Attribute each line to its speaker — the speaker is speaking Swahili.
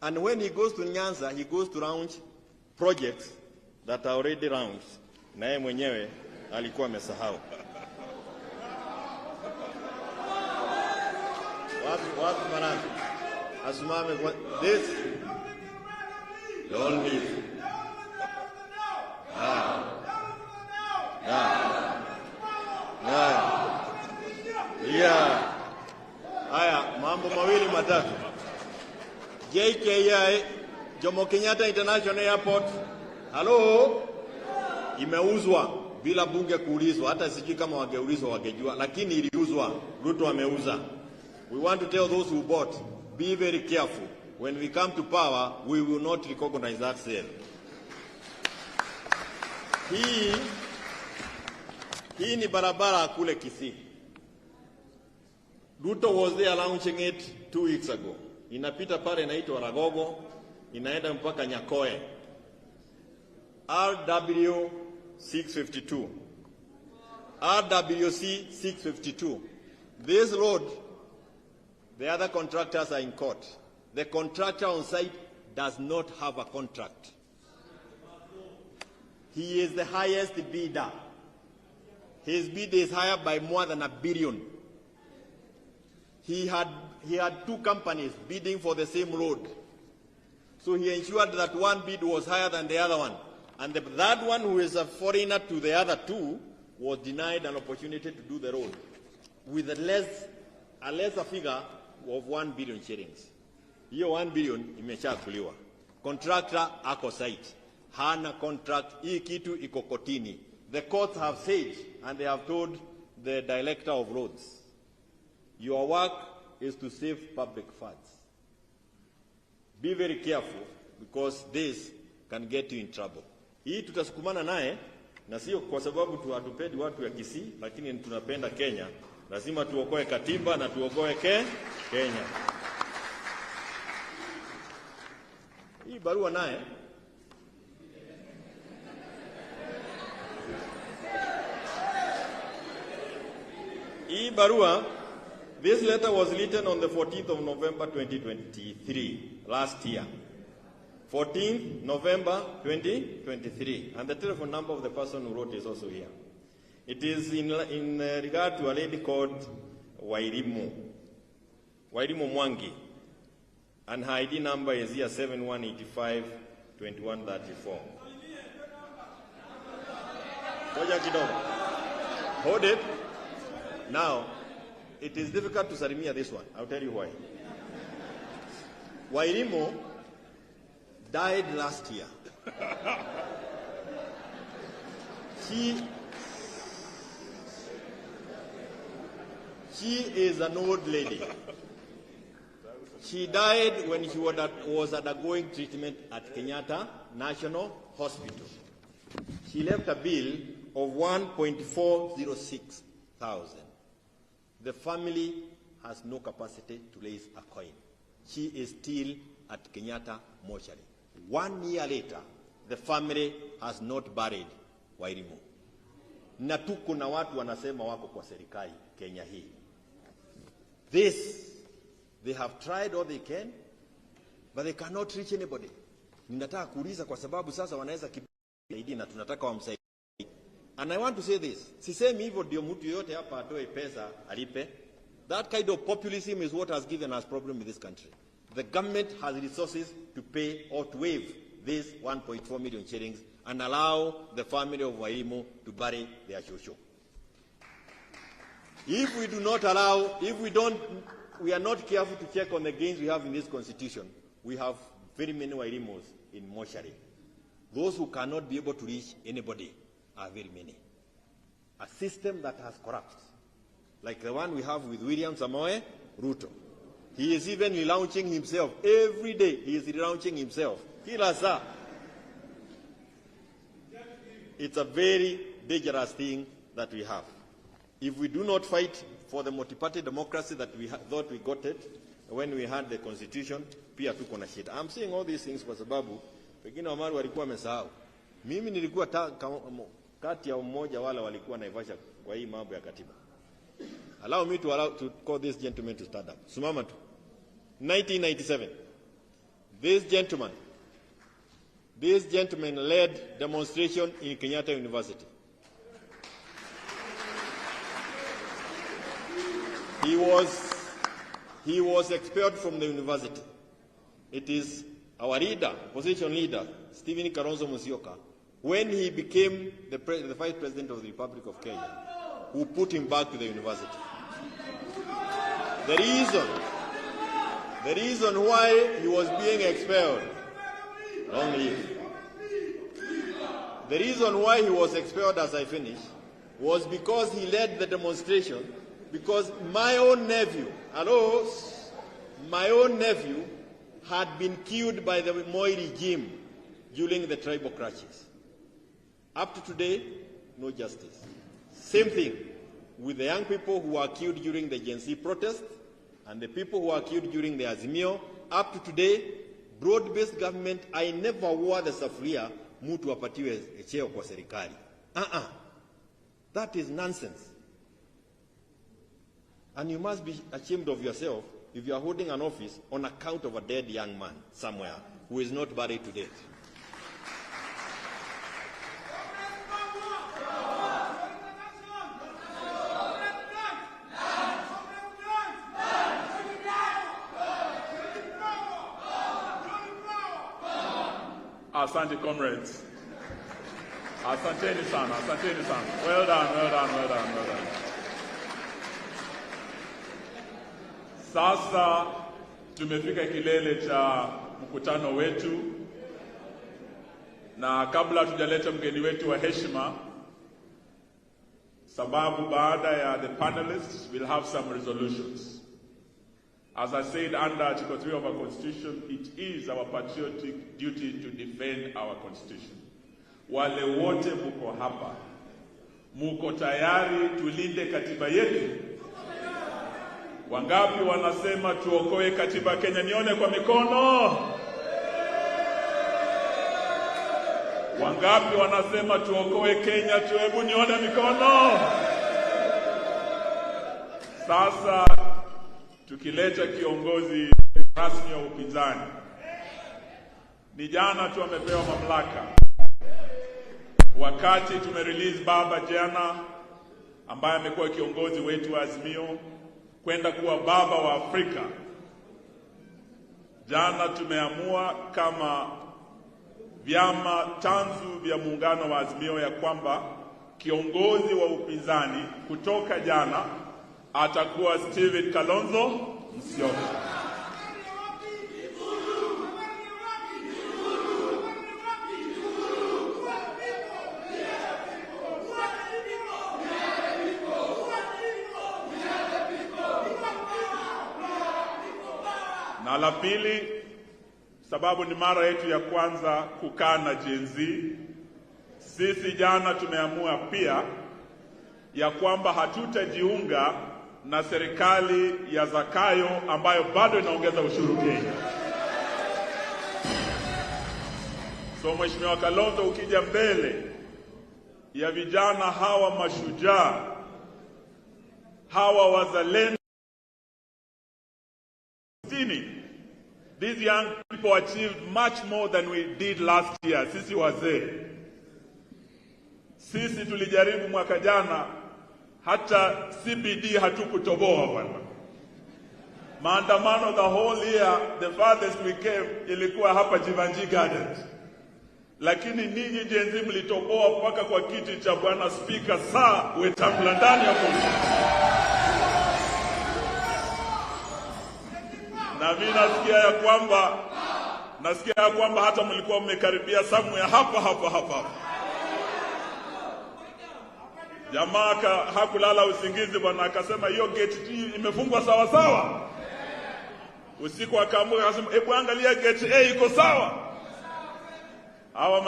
Speaker 1: And when he goes to Nyanza, he goes to launch projects that are already launched. Na yeye mwenyewe alikuwa amesahau. Watu manani. Asimame kwa this. Don't leave. Yeah. Haya, mambo mawili matatu. JKI, Jomo Kenyatta International Airport. Hello? Imeuzwa bila bunge kuulizwa, hata sijui kama wangeulizwa wangejua, lakini iliuzwa. Ruto ameuza. We want to tell those who bought, be very careful. When we come to power, we will not recognize that sale. Hii ni barabara kule Kisii. Ruto was there launching it 2 weeks ago. Inapita pale inaitwa Ragogo, inaenda mpaka Nyakoe. RW 652. RWC 652. This road, the other contractors are in court. The contractor on site does not have a contract. He is the highest bidder. His bid is higher by more than $1 billion. He had 2 companies bidding for the same road. So he ensured that one bid was higher than the other one. And the third one, who is a foreigner to the other 2, was denied an opportunity to do the road with a lesser figure of 1 billion shillings. Hiyo 1 billion imeshakuliwa. Contractor ako site. Hana contract. Hii kitu iko kotini. The courts have said, and they have told the director of roads, your work is to save public funds. Be very careful, because this can get you in trouble. Hii tutasukumana naye, na sio kwa sababu tuwatupendi watu ya Kisii, lakini tunapenda Kenya. Lazima tuokoe katiba na tuokoe Kenya. Hii barua naye this letter was written on the 14th of November 2023, last year. 14th November 2023. And the telephone number of the person who wrote is also here. It is in regard to a lady called Wairimu Mwangi. And her ID number is here 7185 2134. Hold it. Now, it is difficult to salimia this one. I'll tell you why. Wairimu died last year. She is an old lady. She died when she was undergoing treatment at Kenyatta National Hospital. She left a bill of 1.406 thousand. The family has no capacity to raise a coin. She is still at Kenyatta mortuary. 1 year later, the family has not buried Wairimu. Na tuko na watu wanasema wako kwa serikali Kenya hii. They have tried all they can, but they cannot reach anybody. Ninataka kuuliza kwa sababu sasa wanaweza kibidi na tunataka wamsaidie. And I want to say this. Sisemi hivyo ndio mtu yote hapa atoe pesa alipe. That kind of populism is what has given us problem in this country. The government has resources to pay or to waive this 1.4 million shillings and allow the family of Wairimu to bury their shosho. If we do not allow, we are not careful to check on the gains we have in this constitution, we have very many Wairimus in mortuary. Those who cannot be able to reach anybody are very many. A system that has corrupted, like the one we have with William Samoei Ruto. He is even relaunching himself. Every day he is relaunching himself. It's a very dangerous thing that we have. If we do not fight for the multi-party democracy that we thought we got it when we had the constitution, pia tuko na shida. I'm saying all these things kwa sababu pengine Wamaru walikuwa wamesahau. Mimi nilikuwa kati ya mmoja wala walikuwa Naivasha kwa hii mambo ya katiba. Allow me to call this gentleman to stand up. Sumama tu. 1997. This gentleman led demonstration in Kenyatta University. He was expelled from the university. It is our leader, opposition leader, Stephen Kalonzo Musyoka, when he became the Vice President of the Republic of Kenya, who put him back to the university. The reason why he was being expelled, long live. The reason why he was expelled, as I finish, was because he led the demonstration, because my own nephew had been killed by the Moi regime during the tribal crashes. Up to today, no justice. Same thing with the young people who were killed during the Gen Z protest and the people who were killed during the Azimio. Up to today, broad-based government, I never wore the safuria mtu apatiwe cheo kwa serikali. That is nonsense. And you must be ashamed of yourself if you are holding an office on account of a dead young man somewhere who is not buried to death.
Speaker 2: Asante comrades. Asanteni sana, asanteni sana. Well done. Sasa tumefika kilele cha mkutano wetu, na kabla tujaleta mgeni wetu wa heshima, sababu baada ya the panelists we'll have some resolutions. As I said, under Article 3 of our Constitution, it is our patriotic duty to defend our Constitution. Wale wote muko hapa, muko tayari tulinde katiba yetu? Wangapi wanasema tuokoe katiba Kenya? Nione kwa mikono. Wangapi wanasema tuokoe Kenya? Hebu nione mikono. Sasa tukileta kiongozi rasmi wa upinzani, ni jana tu amepewa mamlaka. Wakati tumerelease baba jana, ambaye amekuwa kiongozi wetu wa Azimio, kwenda kuwa baba wa Afrika, jana tumeamua kama vyama tanzu vya muungano wa Azimio ya kwamba kiongozi wa upinzani kutoka jana atakuwa Stephen Kalonzo Musyoka. Na la pili, sababu ni mara yetu ya kwanza kukaa na Gen Z, sisi jana tumeamua pia ya kwamba hatutajiunga na serikali ya Zakayo ambayo bado inaongeza ushuru Kenya. So Mheshimiwa Kalonzo, ukija mbele ya vijana hawa mashujaa, hawa wazalendo, these young people achieved much more than we did last year. Sisi wazee, sisi tulijaribu mwaka jana, hata CBD hatukutoboa bwana. Maandamano the whole year, the farthest we came ilikuwa hapa Jivanji Gardens. Lakini ninyi Gen Z mlitoboa mpaka kwa kiti cha bwana speaker saa Wetangula ndani ya bunge. Na mimi nasikia ya kwamba hata mlikuwa mmekaribia samu ya hapa. Jamaa hakulala usingizi bwana, akasema hiyo gate imefungwa sawa sawa. Usiku akaamka akasema hebu angalia gate A iko sawa. Hawa